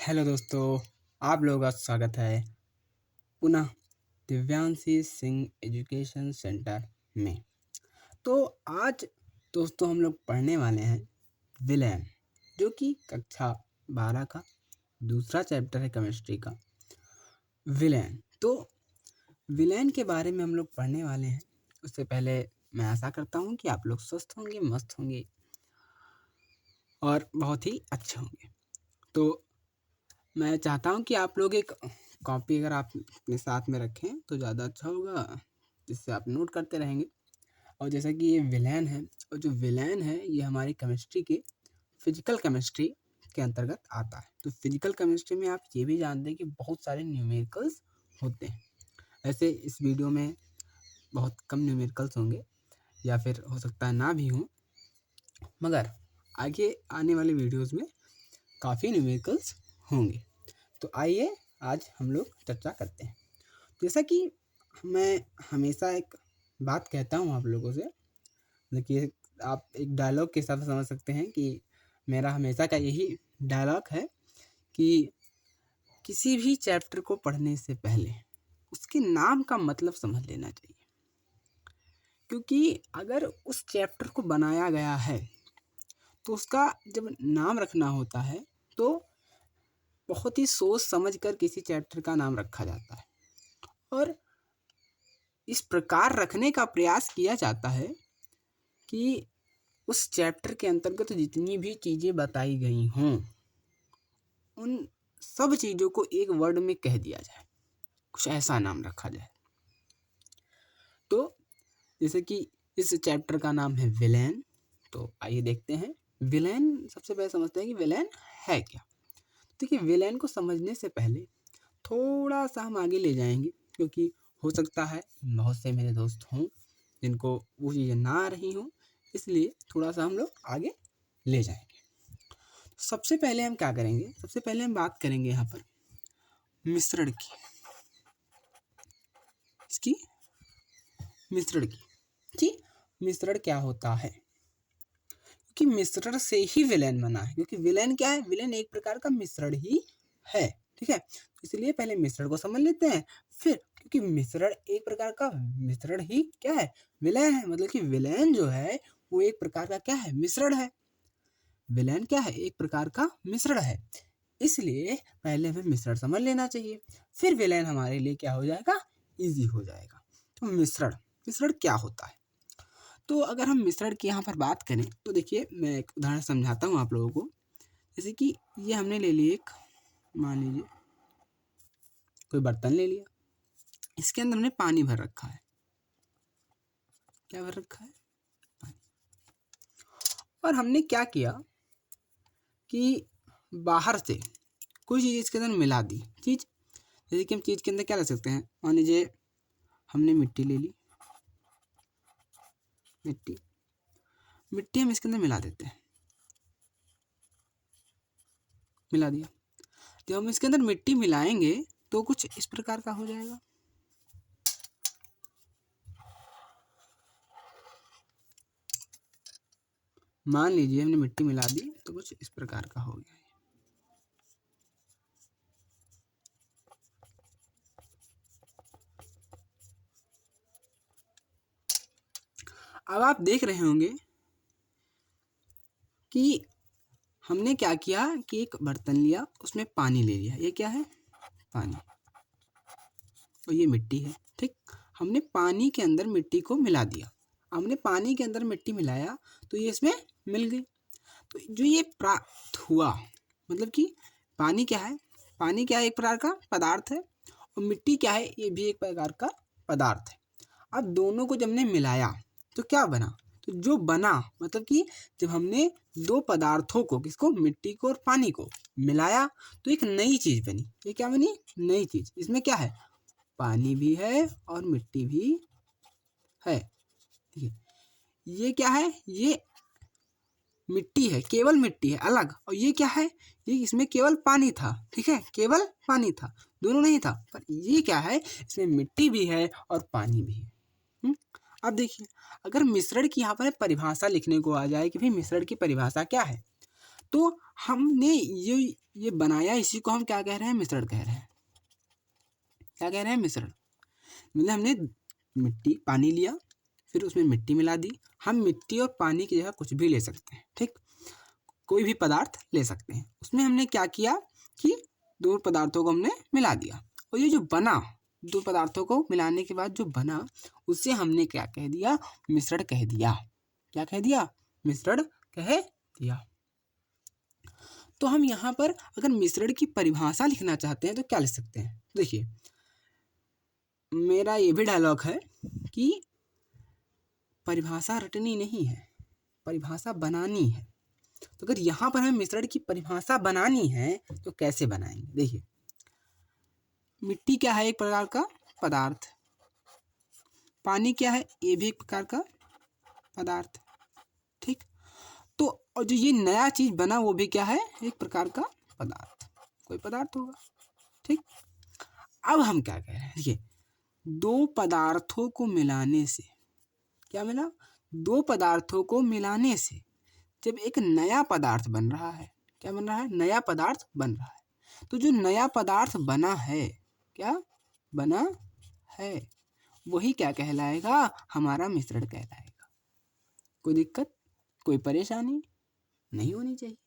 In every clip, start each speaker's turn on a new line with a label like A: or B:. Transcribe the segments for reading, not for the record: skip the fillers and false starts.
A: Hello दोस्तों, आप लोगों का स्वागत है पुनः दिव्यांशी सिंह एजुकेशन सेंटर में। तो आज दोस्तों हम लोग पढ़ने वाले हैं विलेन, जो कि कक्षा 12 का दूसरा चैप्टर है केमिस्ट्री का विलेन। तो विलेन के बारे में हम लोग पढ़ने वाले हैं। उससे पहले मैं आशा करता हूँ कि आप लोग स्वस्थ होंगे, मस्त होंगे और बहुत ही अच्छे होंगे। तो मैं चाहता हूँ कि आप लोग एक कॉपी अगर आप अपने साथ में रखें तो ज़्यादा अच्छा होगा, जिससे आप नोट करते रहेंगे। और जैसा कि ये विलेन है, और जो विलेन है ये हमारी केमिस्ट्री के फिजिकल केमिस्ट्री के अंतर्गत आता है। तो फिजिकल केमिस्ट्री में आप ये भी जानते हैं कि बहुत सारे न्यूमेरिकल्स होते हैं। ऐसे इस वीडियो में बहुत कम न्यूमेरिकल्स होंगे या फिर हो सकता है ना भी हों, मगर आगे आने वाले वीडियोज़ में काफ़ी न्यूमेरिकल्स होंगे। तो आइए आज हम लोग चर्चा करते हैं। जैसा कि मैं हमेशा एक बात कहता हूँ आप लोगों से, देखिए आप एक डायलॉग के हिसाब से समझ सकते हैं कि मेरा हमेशा का यही डायलॉग है कि किसी भी चैप्टर को पढ़ने से पहले उसके नाम का मतलब समझ लेना चाहिए। क्योंकि अगर उस चैप्टर को बनाया गया है तो उसका जब नाम रखना होता है तो बहुत ही सोच समझ कर किसी चैप्टर का नाम रखा जाता है, और इस प्रकार रखने का प्रयास किया जाता है कि उस चैप्टर के अंतर्गत जितनी भी चीज़ें बताई गई हों उन सब चीज़ों को एक वर्ड में कह दिया जाए, कुछ ऐसा नाम रखा जाए। तो जैसे कि इस चैप्टर का नाम है विलेन, तो आइए देखते हैं विलेन। सबसे पहले समझते हैं कि विलेन है क्या। देखिए विलेन को समझने से पहले थोड़ा सा हम आगे ले जाएंगे, क्योंकि हो सकता है बहुत से मेरे दोस्त हों जिनको वो चीज़ें ना आ रही हों, इसलिए थोड़ा सा हम लोग आगे ले जाएंगे। सबसे पहले हम क्या करेंगे, सबसे पहले हम बात करेंगे यहाँ पर मिश्रण की, इसकी मिश्रण की कि मिश्रण क्या होता है। क्योंकि मिश्रण से ही विलेन बना है, क्योंकि विलेन क्या है, विलेन एक प्रकार का मिश्रण ही है। ठीक है, इसलिए पहले मिश्रण को समझ लेते हैं, फिर क्योंकि मिश्रण एक प्रकार का मिश्रण ही क्या है, विलेन है। मतलब कि विलेन जो है वो एक प्रकार का क्या है, मिश्रण है। विलेन क्या है, एक प्रकार का मिश्रण है। इसलिए पहले हमें मिश्रण समझ लेना चाहिए, फिर विलेन हमारे लिए क्या हो जाएगा, इजी हो जाएगा। तो मिश्रण, मिश्रण क्या होता है। तो अगर हम मिश्रण की यहाँ पर बात करें तो देखिए मैं एक उदाहरण समझाता हूँ आप लोगों को। जैसे कि ये हमने ले ली एक, मान लीजिए कोई बर्तन ले लिया, इसके अंदर हमने पानी भर रखा है। क्या भर रखा है, पानी। और हमने क्या किया कि बाहर से कोई चीज़ इसके अंदर मिला दी। चीज़ जैसे कि हम चीज़ के अंदर क्या रख सकते हैं, मान लीजिए हमने मिट्टी ले ली, मिट्टी मिट्टी हम इसके अंदर मिला देते हैं, मिला दिया। जब हम इसके अंदर मिट्टी मिलाएंगे तो कुछ इस प्रकार का हो जाएगा। मान लीजिए हमने मिट्टी मिला दी तो कुछ इस प्रकार का हो गया। अब आप देख रहे होंगे कि हमने क्या किया कि एक बर्तन लिया, उसमें पानी ले लिया। ये क्या है, पानी, और ये मिट्टी है। ठीक, हमने पानी के अंदर मिट्टी को मिला दिया। हमने पानी के अंदर मिट्टी मिलाया तो ये इसमें मिल गई। तो जो ये प्राप्त हुआ, मतलब कि पानी क्या है, पानी क्या है, एक प्रकार का पदार्थ है, और मिट्टी क्या है, ये भी एक प्रकार का पदार्थ है। अब दोनों को जब हमने मिलाया तो क्या बना, तो जो बना मतलब कि जब हमने दो पदार्थों को, किसको, मिट्टी को और पानी को मिलाया तो एक नई चीज बनी। ये क्या बनी, नई चीज। इसमें क्या है, पानी भी है और मिट्टी भी है। ठीक है, ये क्या है, ये मिट्टी है, केवल मिट्टी है अलग, और ये क्या है, ये इसमें केवल पानी था। ठीक है, केवल पानी था, दोनों नहीं था। पर ये क्या है, इसमें मिट्टी भी है और पानी भी है। अब देखिए, अगर मिश्रण की यहाँ पर परिभाषा लिखने को आ जाए कि भाई मिश्रण की परिभाषा क्या है, तो हमने ये बनाया, इसी को हम क्या कह रहे हैं, मिश्रण कह रहे हैं। क्या कह रहे हैं, मिश्रण। मतलब हमने मिट्टी पानी लिया, फिर उसमें मिट्टी मिला दी। हम मिट्टी और पानी की जगह कुछ भी ले सकते हैं, ठीक, कोई भी पदार्थ ले सकते हैं। उसमें हमने क्या किया कि दो पदार्थों को हमने मिला दिया, और ये जो बना, दो पदार्थों को मिलाने के बाद जो बना, उसे हमने क्या कह दिया, मिश्रण कह दिया। क्या कह दिया, मिश्रण कह दिया। तो हम यहाँ पर अगर मिश्रण की परिभाषा लिखना चाहते हैं तो क्या लिख सकते हैं। देखिए, मेरा ये भी डायलॉग है कि परिभाषा रटनी नहीं है, परिभाषा बनानी है। तो अगर यहाँ पर हमें मिश्रण की परिभाषा बनानी है तो कैसे बनाएंगे। देखिए, मिट्टी क्या है, एक प्रकार का पदार्थ। पानी क्या है, ये भी एक प्रकार का पदार्थ, ठीक। तो और जो ये नया चीज बना वो भी क्या है, एक प्रकार का पदार्थ, कोई पदार्थ होगा, ठीक। अब हम क्या कह रहे हैं, देखिए, दो पदार्थों को मिलाने से क्या मिला, दो पदार्थों को मिलाने से जब एक नया पदार्थ बन रहा है, क्या बन रहा है, नया पदार्थ बन रहा है। तो जो नया पदार्थ बना है, क्या बना है, वही क्या कहलाएगा, हमारा मिश्रण कहलाएगा। कोई दिक्कत, कोई परेशानी नहीं होनी चाहिए।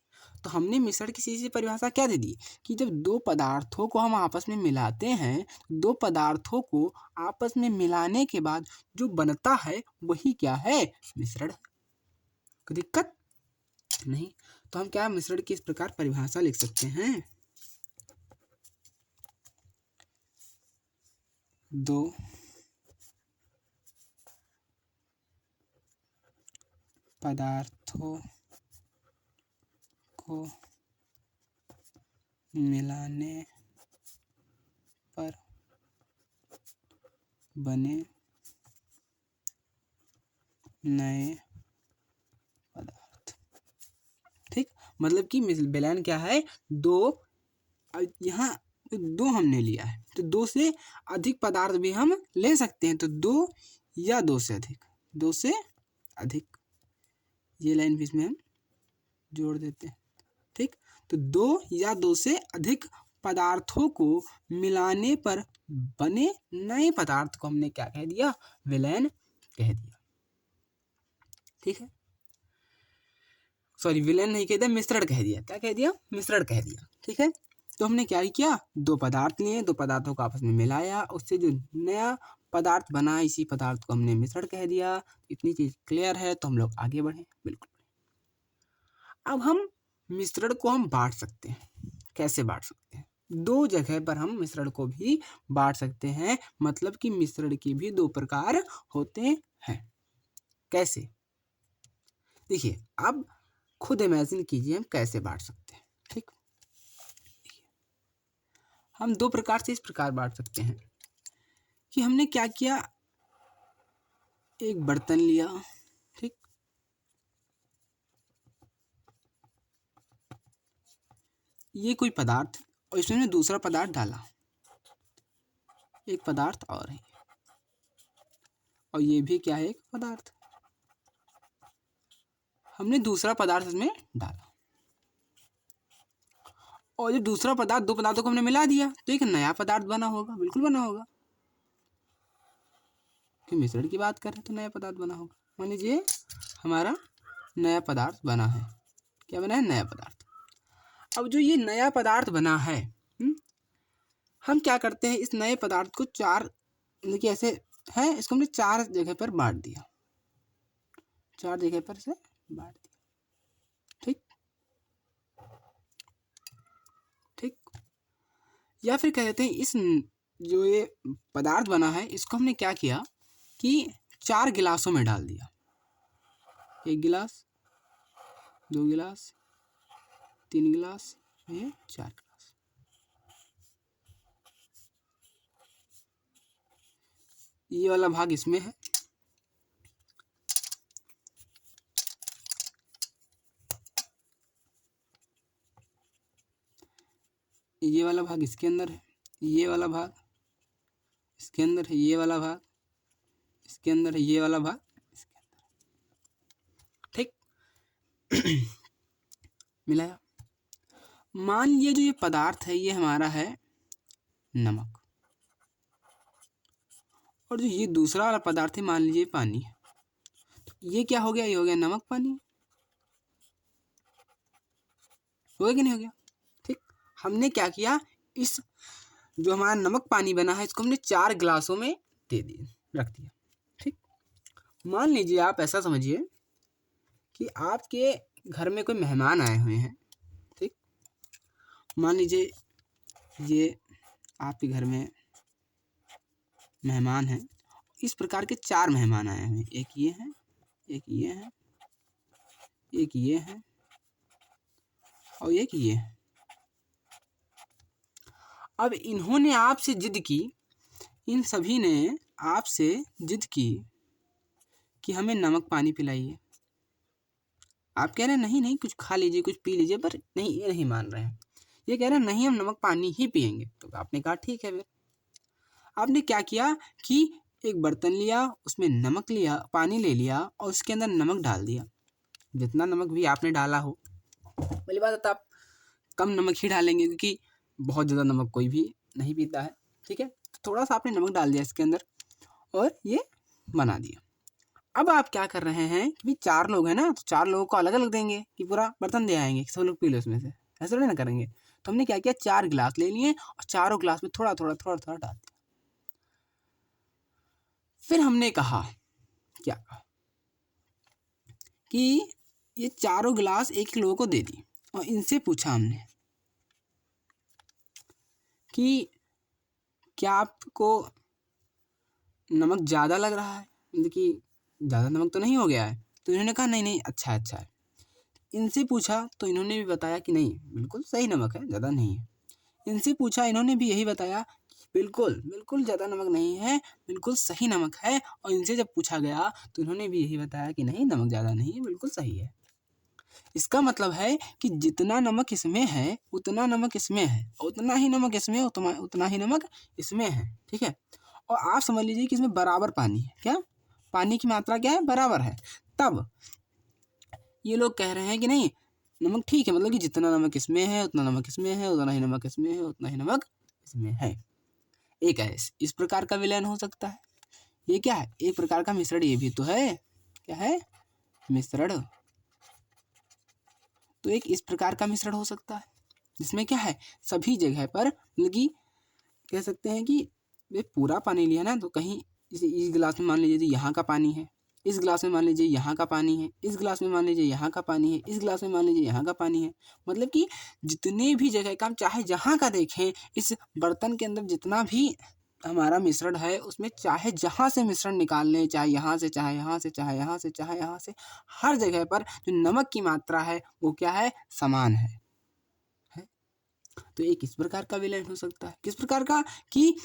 A: तो हमने मिश्रण की सीधी सी परिभाषा क्या दे दी कि जब दो पदार्थों को हम आपस में मिलाते हैं, दो पदार्थों को आपस में मिलाने के बाद जो बनता है वही क्या है, मिश्रण। कोई दिक्कत नहीं। तो हम क्या मिश्रण की इस प्रकार परिभाषा लिख सकते हैं, दो पदार्थों को मिलाने पर बने नए पदार्थ, ठीक। मतलब कि बेलन क्या है, दो, यहाँ दो हमने लिया है तो दो से अधिक पदार्थ भी हम ले सकते हैं। तो दो या दो से अधिक, दो से अधिक, ये लाइन भी इसमें हम जोड़ देते हैं, ठीक। तो दो या दो से अधिक पदार्थों को मिलाने पर बने नए पदार्थ को हमने क्या कह दिया, विलयन कह दिया, ठीक है। सॉरी, विलयन नहीं कह दिया, मिश्रण कह दिया। क्या कह दिया, मिश्रण कह दिया, ठीक है। तो हमने क्या ही किया, दो पदार्थ लिए, दो पदार्थों को आपस में मिलाया, उससे जो नया पदार्थ बना, इसी पदार्थ को हमने मिश्रण कह दिया। इतनी चीज क्लियर है तो हम लोग आगे बढ़े, बिल्कुल। अब हम मिश्रण को हम बांट सकते हैं। कैसे बांट सकते हैं, दो जगह पर हम मिश्रण को भी बांट सकते हैं। मतलब कि मिश्रण के भी दो प्रकार होते हैं। कैसे, देखिए, अब खुद इमेजिन कीजिए हम कैसे बांट सकते हैं, ठीक। हम दो प्रकार से इस प्रकार बांट सकते हैं कि हमने क्या किया, एक बर्तन लिया, ठीक, ये कोई पदार्थ, और इसमें दूसरा पदार्थ डाला, एक पदार्थ और है, और ये भी क्या है, एक पदार्थ। हमने दूसरा पदार्थ इसमें डाला, और जो दूसरा पदार्थ, दो पदार्थों को हमने मिला दिया तो एक नया पदार्थ बना होगा, बिल्कुल बना होगा, कि मिश्रण की बात कर रहे हैं तो नया पदार्थ बना होगा। मान लीजिए हमारा नया पदार्थ बना है, क्या बना है, नया पदार्थ। अब जो ये नया पदार्थ बना है, हम क्या करते हैं, इस नए पदार्थ को चार, देखिए ऐसे है, इसको हमने चार जगह पर बांट दिया, चार जगह पर से बांट दिया, ठीक, ठीक। या फिर कहते हैं इस जो ये पदार्थ बना है इसको हमने क्या किया कि चार गिलासों में डाल दिया, एक गिलास, दो गिलास, तीन गिलास, ये चार गिलास। ये वाला भाग इसमें है, ये वाला भाग इसके अंदर है, ये वाला भाग इसके अंदर है, ये वाला भाग इसके अंदर है, ये वाला भाग इसके अंदर, ठीक। मिलाया। मान लीजिए जो ये पदार्थ है ये हमारा है नमक, और जो ये दूसरा वाला पदार्थ है मान लीजिए पानी है। तो ये क्या हो गया, ये हो गया नमक पानी, हो गया कि नहीं हो गया। ठीक, हमने क्या किया, इस जो हमारा नमक पानी बना है इसको हमने 4 गिलासों में दे दिया, रख दिया। ठीक, मान लीजिए आप ऐसा समझिए कि आपके घर में कोई मेहमान आए हुए हैं। ठीक, मान लीजिए ये आपके घर में मेहमान हैं, इस प्रकार के 4 मेहमान आए हुए हैं, एक ये है, एक ये है, एक ये है और एक ये है। अब इन्होंने आपसे जिद की, इन सभी ने आपसे जिद की कि हमें नमक पानी पिलाइए। आप कह रहे हैं नहीं नहीं कुछ खा लीजिए, कुछ पी लीजिए, पर नहीं, ये नहीं मान रहे हैं। ये कह रहे हैं नहीं हम नमक पानी ही पियेंगे। तो आपने कहा ठीक है। फिर आपने क्या किया कि एक बर्तन लिया, उसमें नमक लिया, पानी ले लिया और उसके अंदर नमक डाल दिया। जितना नमक भी आपने डाला हो, पहली बात तो आप कम नमक ही डालेंगे क्योंकि बहुत ज़्यादा नमक कोई भी नहीं पीता है। ठीक है, तो थोड़ा सा आपने नमक डाल दिया इसके अंदर और ये बना दिया। अब आप क्या कर रहे हैं कि 4 लोग हैं ना, तो 4 लोगों को अलग अलग देंगे कि पूरा बर्तन दे आएंगे कि सब लोग पी लो इसमें से, ऐसा थोड़ी ना करेंगे। तो हमने क्या किया, 4 गिलास ले लिए और चारों गिलास में थोड़ा थोड़ा थोड़ा थोड़ा डाल दिया। फिर हमने कहा क्या कहा कि ये चारों गिलास एक लोगों को दे दी और इनसे पूछा हमने कि क्या आपको नमक ज़्यादा लग रहा है, मतलब कि ज़्यादा नमक तो नहीं हो गया है। तो इन्होंने कहा नहीं नहीं अच्छा है अच्छा है। इनसे पूछा तो इन्होंने भी बताया कि नहीं बिल्कुल सही नमक है, ज़्यादा नहीं है। इनसे पूछा, इन्होंने भी यही बताया कि बिल्कुल बिल्कुल ज़्यादा नमक नहीं है, बिल्कुल सही नमक है। और इनसे जब पूछा गया तो इन्होंने भी यही बताया कि नहीं नमक ज़्यादा नहीं है, बिल्कुल सही है। इसका मतलब है कि जितना नमक इसमें है उतना नमक इसमें है, उतना ही नमक इसमें उतना ही नमक इसमें है। ठीक है, और आप समझ लीजिए कि इसमें बराबर पानी है। क्या पानी की मात्रा क्या है, बराबर है। तब ये लोग कह रहे हैं कि नहीं नमक ठीक है, मतलब कि जितना नमक इसमें है उतना नमक इसमें है, उतना ही नमक इसमें है, उतना ही नमक इसमें है। एक है इस प्रकार का विलयन हो सकता है। ये क्या है, एक प्रकार का मिश्रण ये भी तो है। क्या है, मिश्रण। तो एक इस प्रकार का मिश्रण हो सकता है जिसमें क्या है, सभी जगह पर मतलब कि कह सकते हैं कि ये पूरा पानी लिया ना, तो कहीं इस गिलास में मान लीजिए यहाँ का पानी है, इस गिलास में मान लीजिए यहाँ का पानी है, इस गिलास में मान लीजिए यहाँ का पानी है, इस गिलास में मान लीजिए यहाँ का पानी है। मतलब कि जितने भी जगह का हम चाहे जहाँ का देखें, इस बर्तन के अंदर जितना भी हमारा मिश्रण है उसमें चाहे जहाँ से मिश्रण निकाल लें, चाहे यहाँ से चाहे यहाँ से चाहे यहाँ से चाहे यहाँ से, हर जगह पर जो नमक की मात्रा है वो क्या है, समान है। तो एक इस प्रकार का विलयन हो सकता है। किस प्रकार का, कि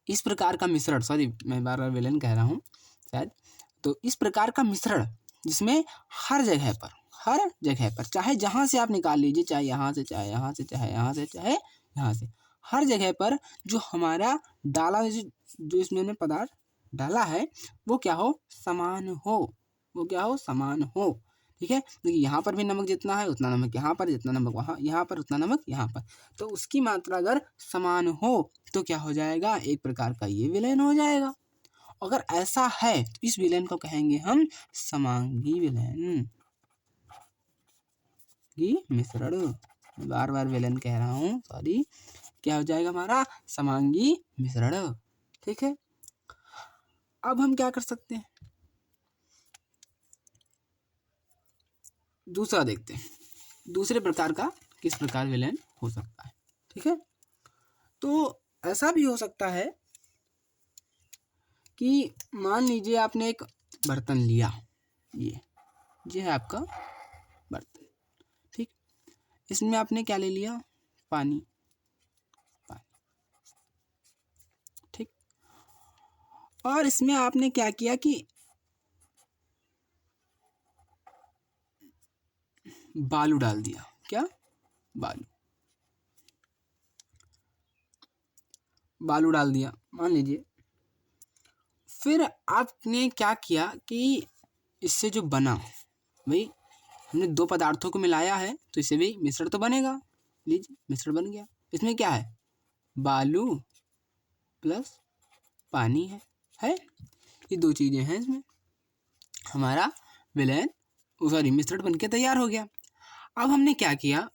A: इस प्रकार का मिश्रण, सॉरी मैं बार बार विलयन कह रहा हूँ शायद। तो इस प्रकार का मिश्रण जिसमें हर जगह पर चाहे जहाँ से आप निकाल लीजिए, चाहे यहाँ से चाहे यहाँ से चाहे यहाँ से चाहे यहाँ से, हर जगह पर जो हमारा डाला जो इसमें हमने पदार्थ डाला है वो क्या हो, समान हो, वो क्या हो, समान हो। ठीक है, देखिए यहाँ पर भी नमक जितना है उतना नमक यहाँ पर, जितना नमक वहाँ यहाँ पर उतना नमक यहाँ पर। तो उसकी मात्रा अगर समान हो तो क्या हो जाएगा, एक प्रकार का ये विलयन हो जाएगा। अगर ऐसा है तो इस विलयन को कहेंगे हम समांगी विलयन की मिश्रण। बार बार विलयन कह रहा हूँ, सॉरी। क्या हो जाएगा हमारा, समांगी मिश्रण। ठीक है, अब हम क्या कर सकते हैं, दूसरा देखते हैं, दूसरे प्रकार का किस प्रकार विलयन हो सकता है। ठीक है, तो ऐसा भी हो सकता है कि मान लीजिए आपने एक बर्तन लिया, ये है आपका बर्तन। ठीक, इसमें आपने क्या ले लिया, पानी। ठीक, और इसमें आपने क्या किया कि बालू डाल दिया। क्या, बालू डाल दिया मान लीजिए। फिर आपने क्या किया कि इससे जो बना, भाई हमने दो पदार्थों को मिलाया है तो इससे भी मिश्रण तो बनेगा। लीजिए मिश्रण बन गया। इसमें क्या है, बालू प्लस पानी है ये दो चीज़ें हैं इसमें। हमारा विलयन सॉरी मिश्रण बनके तैयार हो गया। अब हमने क्या किया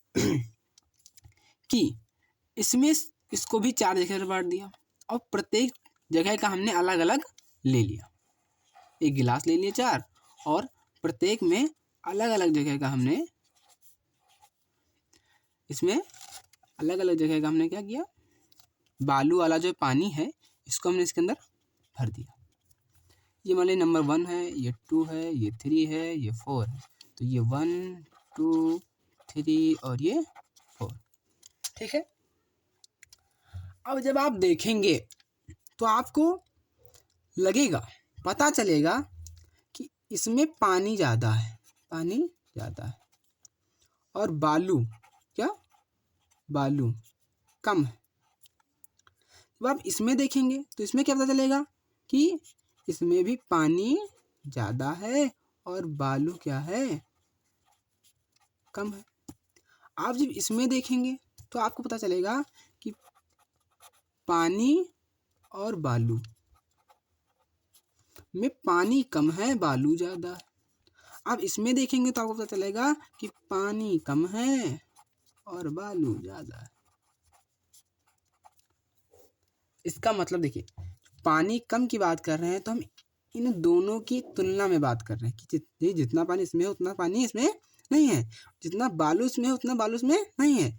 A: कि इसमें इसको भी चार जगह पर बांट दिया और प्रत्येक जगह का हमने अलग अलग ले लिया। एक गिलास ले लिए चार और प्रत्येक में अलग अलग जगह का हमने इसमें अलग अलग जगह का हमने क्या किया, बालू वाला जो पानी है इसको हमने इसके अंदर भर दिया। ये मान लीजिए नंबर 1 है, ये 2 है, ये 3 है, ये 4 है। तो ये 1 2 3 और ये 4, ठीक है। अब जब आप देखेंगे तो आपको लगेगा, पता चलेगा कि इसमें पानी ज़्यादा है, पानी ज़्यादा है और बालू क्या, बालू कम है। जब आप इसमें देखेंगे तो इसमें क्या पता चलेगा कि इसमें भी पानी ज़्यादा है और बालू क्या है, कम है। आप जब इसमें देखेंगे तो आपको पता चलेगा कि पानी और बालू में पानी कम है, बालू ज़्यादा है। आप इसमें देखेंगे तो आपको पता चलेगा कि पानी कम है और बालू ज़्यादा है। इसका मतलब देखिए, पानी कम की बात कर रहे हैं तो हम इन दोनों की तुलना में बात कर रहे हैं कि जितना पानी इसमें है उतना पानी इसमें नहीं है, जितना बालू इसमें है उतना बालू इसमें नहीं है,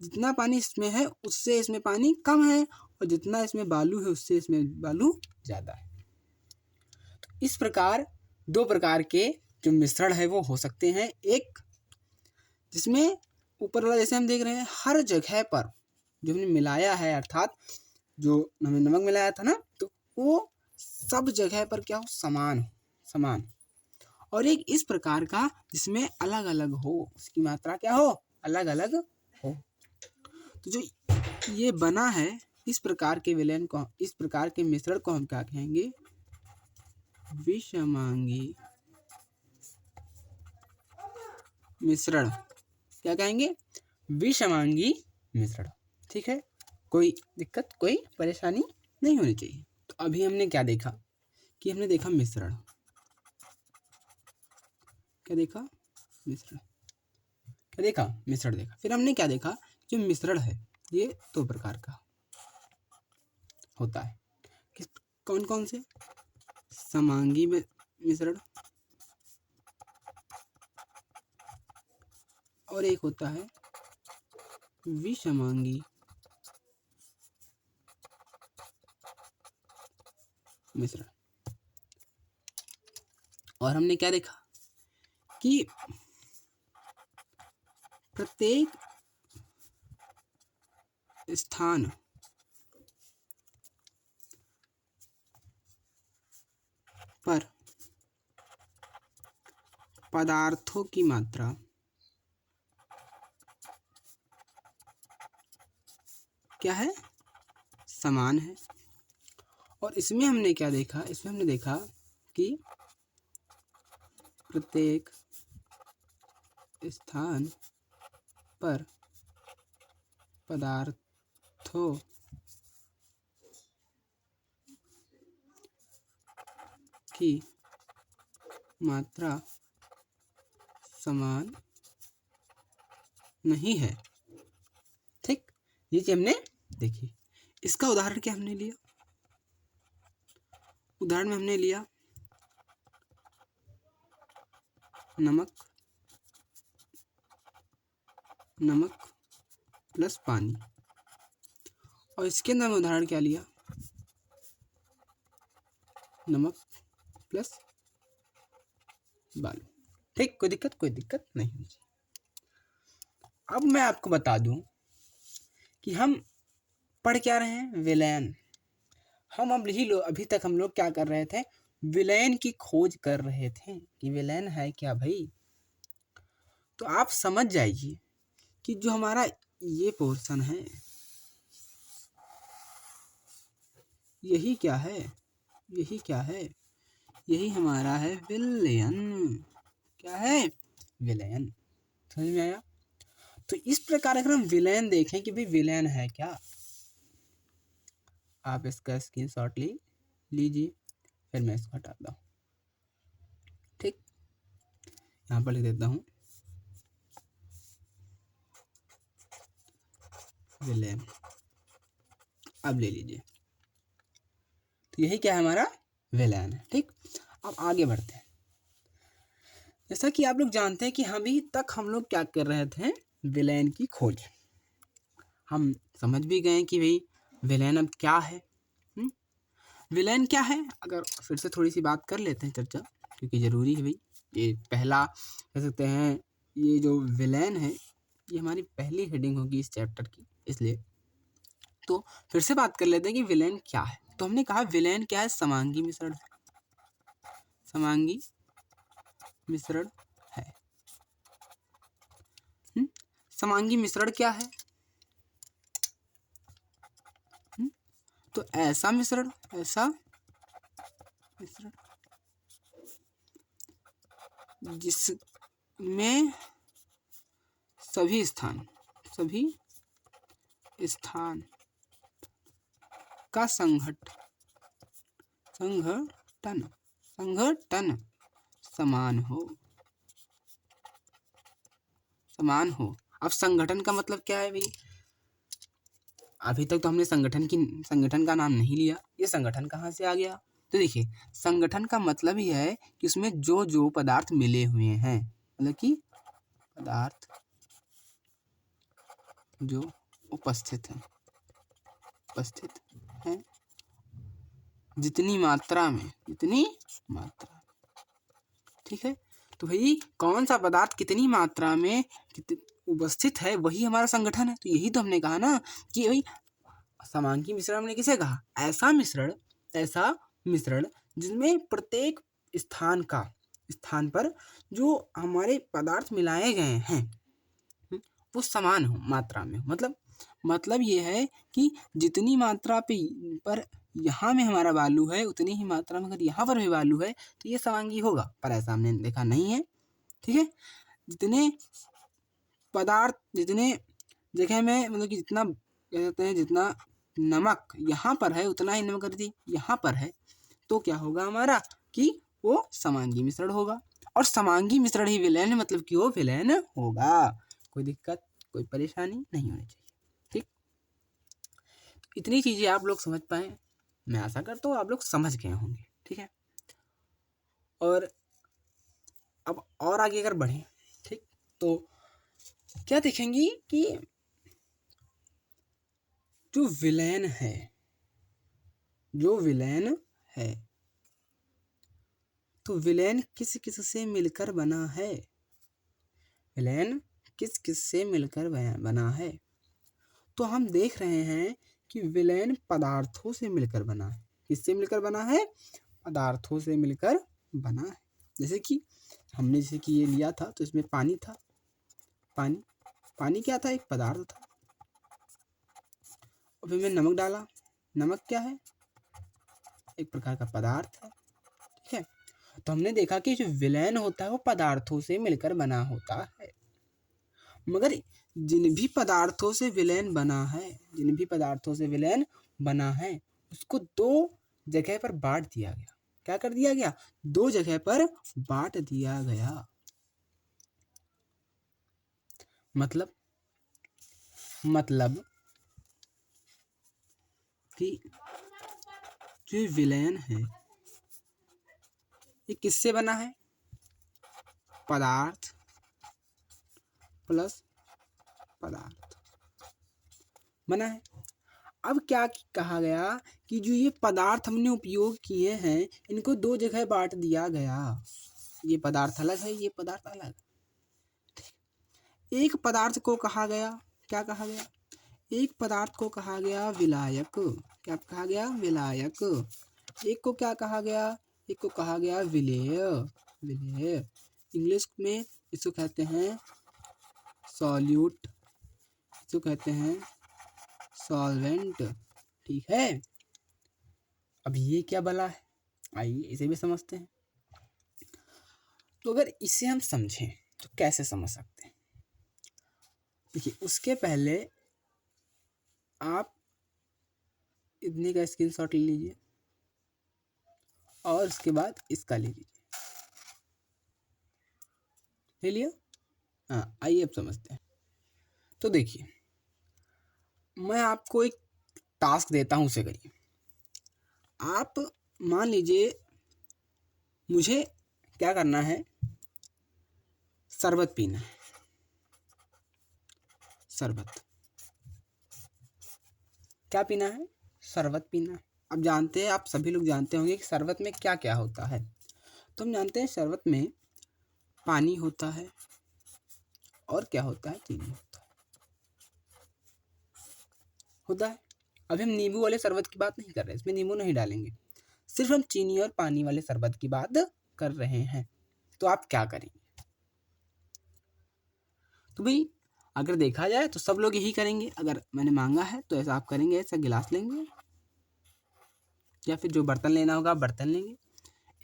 A: जितना पानी इसमें है उससे इसमें पानी कम है और जितना इसमें बालू है उससे इसमें बालू ज़्यादा है। तो इस प्रकार दो प्रकार के जो मिश्रण है वो हो सकते हैं। एक जिसमें ऊपर वाला जैसे हम देख रहे हैं हर जगह पर जो हमने मिलाया है, अर्थात जो हमने नमक मिलाया था ना, तो वो सब जगह पर क्या हो, समान। और एक इस प्रकार का जिसमें अलग अलग हो, उसकी मात्रा क्या हो, अलग अलग हो। तो जो ये बना है इस प्रकार के विलयन को, इस प्रकार के मिश्रण को हम क्या कहेंगे, विषमांगी मिश्रण। क्या कहेंगे, विषमांगी मिश्रण, ठीक है। कोई दिक्कत, कोई परेशानी नहीं होनी चाहिए। तो अभी हमने क्या देखा कि हमने देखा मिश्रण, क्या देखा, मिश्रण, क्या देखा, मिश्रण देखा। फिर हमने क्या देखा, जो मिश्रण है ये दो प्रकार का होता है। किस कौन कौन से, समांगी मिश्रण और एक होता है विषमांगी मिश्रण। और हमने क्या देखा कि प्रत्येक स्थान पर पदार्थों की मात्रा क्या है, समान है। और इसमें हमने क्या देखा, इसमें हमने देखा कि प्रत्येक स्थान पर पदार्थों की मात्रा समान नहीं है, ठीक। ये चीज हमने देखी। इसका उदाहरण क्या हमने लिया, उदाहरण में हमने लिया नमक प्लस पानी, और इसके अंदर हमने उदाहरण क्या लिया, नमक प्लस बालू, ठीक। कोई दिक्कत नहीं होनी चाहिए। अब मैं आपको बता दूं कि हम पढ़ क्या रहे हैं, विलयन। हम अब अभी तक हम लोग क्या कर रहे थे, विलयन की खोज कर रहे थे कि विलयन है क्या भाई। तो आप समझ जाइए कि जो हमारा ये पोर्शन है यही क्या है, यही क्या है, यही हमारा है विलयन। क्या है, विलयन। समझ में आया? तो इस प्रकार अगर हम विलयन देखें कि भाई विलयन है क्या, आप इसका स्क्रीनशॉट लीजिए, फिर मैं इसको हटाता हूँ। ठीक, यहाँ पर लिख देता हूँ विलयन। अब ले लीजिए, तो यही क्या है, हमारा विलयन है। ठीक, अब आगे बढ़ते हैं। जैसा कि आप लोग जानते हैं कि अभी तक हम लोग क्या कर रहे थे, विलयन की खोज। हम समझ भी गए कि भाई विलयन अब क्या है। विलयन क्या है, अगर फिर से थोड़ी सी बात कर लेते हैं चर्चा, क्योंकि ज़रूरी है भाई। ये पहला कह सकते हैं, ये जो विलयन है ये हमारी पहली हेडिंग होगी इस चैप्टर की, इसलिए तो फिर से बात कर लेते हैं कि विलयन क्या है। तो हमने कहा विलयन क्या है, समांगी मिश्रण। समांगी मिश्रण है। समांगी मिश्रण क्या है? तो ऐसा मिश्रण जिसमें सभी स्थान का संघटन समान हो। अब संगठन का मतलब क्या है भाई? अभी तक तो हमने संगठन का नाम नहीं लिया, ये संगठन कहाँ से आ गया? तो देखिए, संगठन का मतलब ही है कि उसमें जो जो पदार्थ मिले हुए हैं, मतलब कि पदार्थ जो उपस्थित हैं जितनी मात्रा में, ठीक है। तो भाई कौन सा पदार्थ कितनी मात्रा में उपस्थित है, वही हमारा संगठन है। तो यही तो हमने कहा ना कि भाई समांगी मिश्रण हमने किसे कहा? ऐसा मिश्रण जिसमें प्रत्येक स्थान पर जो हमारे पदार्थ मिलाए गए हैं वो समान हो मात्रा में। मतलब ये है कि जितनी मात्रा पर यहाँ में हमारा बालू है, उतनी ही मात्रा में अगर यहाँ पर भी बालू है तो ये समांगी होगा, पर ऐसा हमने देखा नहीं है। ठीक है, जितने जगह में, मतलब कि जितना कहते हैं, जितना नमक यहाँ पर है उतना ही नमक यदि यहाँ पर है तो क्या होगा हमारा, कि वो समांगी मिश्रण होगा। और समांगी मिश्रण ही विलयन है, मतलब कि वो विलयन होगा। कोई दिक्कत, कोई परेशानी नहीं होनी चाहिए। ठीक, इतनी चीजें आप लोग समझ पाए, मैं आशा करता हूँ आप लोग समझ गए होंगे। ठीक है, और अब और आगे अगर बढ़े, ठीक, तो क्या देखेंगे कि जो विलयन है तो विलयन किस किस से मिलकर बना है? विलयन किस किस से मिलकर बना है? तो हम देख रहे हैं कि विलयन पदार्थों से मिलकर बना है। किससे मिलकर बना है? पदार्थों से मिलकर बना है। जैसे कि हमने ये लिया था तो इसमें पानी था। पानी क्या था? एक पदार्थ था। और फिर मैंने नमक डाला। नमक क्या है? एक प्रकार का पदार्थ है। ठीक है, तो हमने देखा कि जो विलयन होता है वो पदार्थों से मिलकर बना होता है। मगर जिन भी पदार्थों से विलयन बना है उसको दो जगह पर बांट दिया गया। क्या कर दिया गया? दो जगह पर बांट दिया गया। मतलब कि जो विलयन है ये किससे बना है? पदार्थ प्लस पदार्थ बना है। अब क्या कहा गया कि जो ये पदार्थ हमने उपयोग किए हैं इनको दो जगह बांट दिया गया। ये पदार्थ अलग है, ये पदार्थ अलग। एक पदार्थ को कहा गया, क्या कहा गया? एक पदार्थ को कहा गया विलायक। क्या कहा गया? विलायक। एक को क्या कहा गया? एक को कहा गया विलेय। इंग्लिश में इसको कहते हैं सॉल्यूट, इसको कहते हैं सॉल्वेंट। ठीक है, अब ये क्या भला है, आइए इसे भी समझते हैं। तो अगर इसे हम समझें तो कैसे समझ सकते हैं? देखिए, उसके पहले आप इतने का स्क्रीनशॉट ले लीजिए और उसके बाद इसका ले लीजिए। ले लिया? हाँ, आइए अब समझते हैं। तो देखिए, मैं आपको एक टास्क देता हूँ, उसे करिए। आप मान लीजिए मुझे क्या करना है, शरबत पीना है। शरबत क्या पीना है? शरबत पीना है। अब जानते हैं, आप सभी लोग जानते होंगे कि शरबत में क्या क्या होता है। तो हम जानते हैं शरबत में पानी होता है और क्या होता है, चीनी होता है। अभी हम नींबू वाले शरबत की बात नहीं कर रहे, इसमें नींबू नहीं डालेंगे, सिर्फ हम चीनी और पानी वाले शरबत की बात कर रहे हैं। तो आप क्या करेंगे? तो भाई अगर देखा जाए तो सब लोग यही करेंगे। अगर मैंने मांगा है तो ऐसा आप करेंगे, ऐसा गिलास लेंगे या फिर जो बर्तन लेना होगा आप बर्तन लेंगे,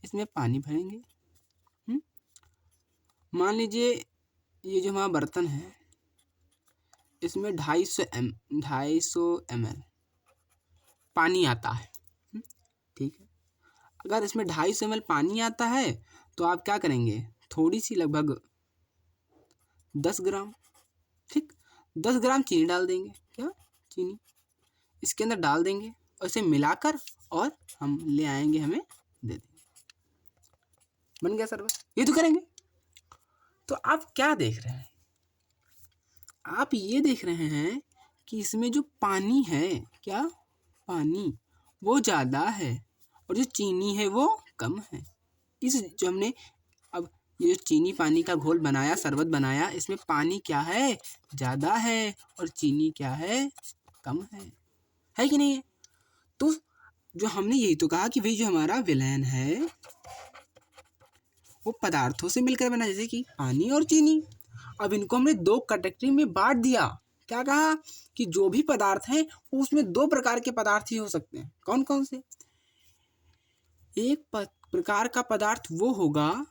A: इसमें पानी भरेंगे। मान लीजिए ये जो हमारा बर्तन है इसमें 250 ml पानी आता है। ठीक है, अगर इसमें 250 ml पानी आता है तो आप क्या करेंगे, थोड़ी सी लगभग 10 ग्राम, ठीक, 10 ग्राम चीनी डाल देंगे। क्या? चीनी इसके अंदर डाल देंगे और इसे मिलाकर और हम ले आएंगे, हमें दे देंगे, बन गया शरबत। ये तो करेंगे। तो आप क्या देख रहे हैं? आप ये देख रहे हैं कि इसमें जो पानी है, क्या पानी, वो ज़्यादा है और जो चीनी है वो कम है। इस जो हमने अब ये जो चीनी पानी का घोल बनाया, शरबत बनाया, इसमें पानी क्या है, ज़्यादा है और चीनी क्या है, कम है कि नहीं है? तो जो हमने यही तो कहा कि भाई जो हमारा विलयन है वो पदार्थों से मिलकर बना, जैसे कि पानी और चीनी। अब इनको हमने दो कैटेगरी में बांट दिया। क्या कहा कि जो भी पदार्थ है उसमें दो प्रकार के पदार्थ ही हो सकते हैं। कौन कौन से? एक प्रकार का पदार्थ वो होगा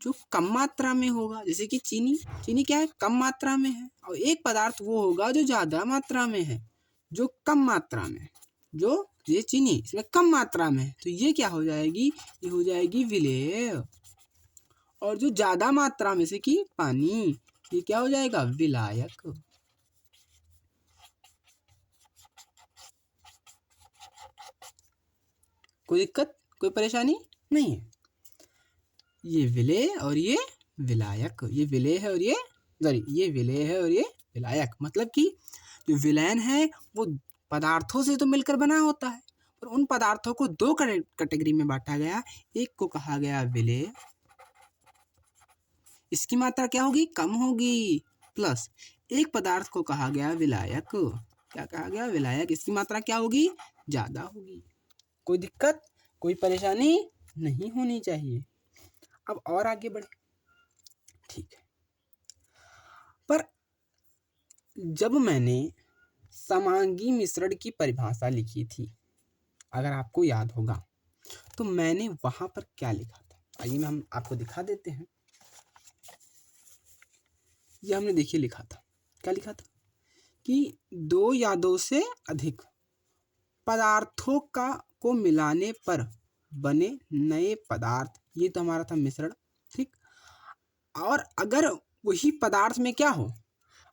A: जो कम मात्रा में होगा, जैसे कि चीनी। चीनी क्या है, कम मात्रा में है। और एक पदार्थ वो होगा जो ज्यादा मात्रा में है, जो कम मात्रा में, जो ये चीनी इसमें कम मात्रा में है, तो ये क्या हो जाएगी, ये हो जाएगी विलेय। और जो ज्यादा मात्रा में से कि पानी, ये क्या हो जाएगा, विलायक। कोई दिक्कत, कोई परेशानी नहीं है। ये विलेय और ये विलायक, ये विलेय है और ये ये विलेय है और ये विलायक। मतलब कि जो विलयन है वो पदार्थों से तो मिलकर बना होता है, पर उन पदार्थों को दो कैटेगरी में बांटा गया। एक को कहा गया विलेय, इसकी मात्रा क्या होगी, कम होगी, प्लस एक पदार्थ को कहा गया विलायक। क्या कहा गया, विलायक, इसकी मात्रा क्या होगी, ज्यादा होगी। कोई दिक्कत, कोई परेशानी नहीं होनी चाहिए। अब और आगे बढ़े, ठीक है। पर जब मैंने समांगी मिश्रण की परिभाषा लिखी थी, अगर आपको याद होगा, तो मैंने वहां पर क्या लिखा था, आइए हम आपको दिखा देते हैं। ये हमने देखिए लिखा था, क्या लिखा था कि दो या दो से अधिक पदार्थों को मिलाने पर बने नए पदार्थ, ये तो हमारा था मिश्रण, ठीक। और अगर वही पदार्थ में क्या हो,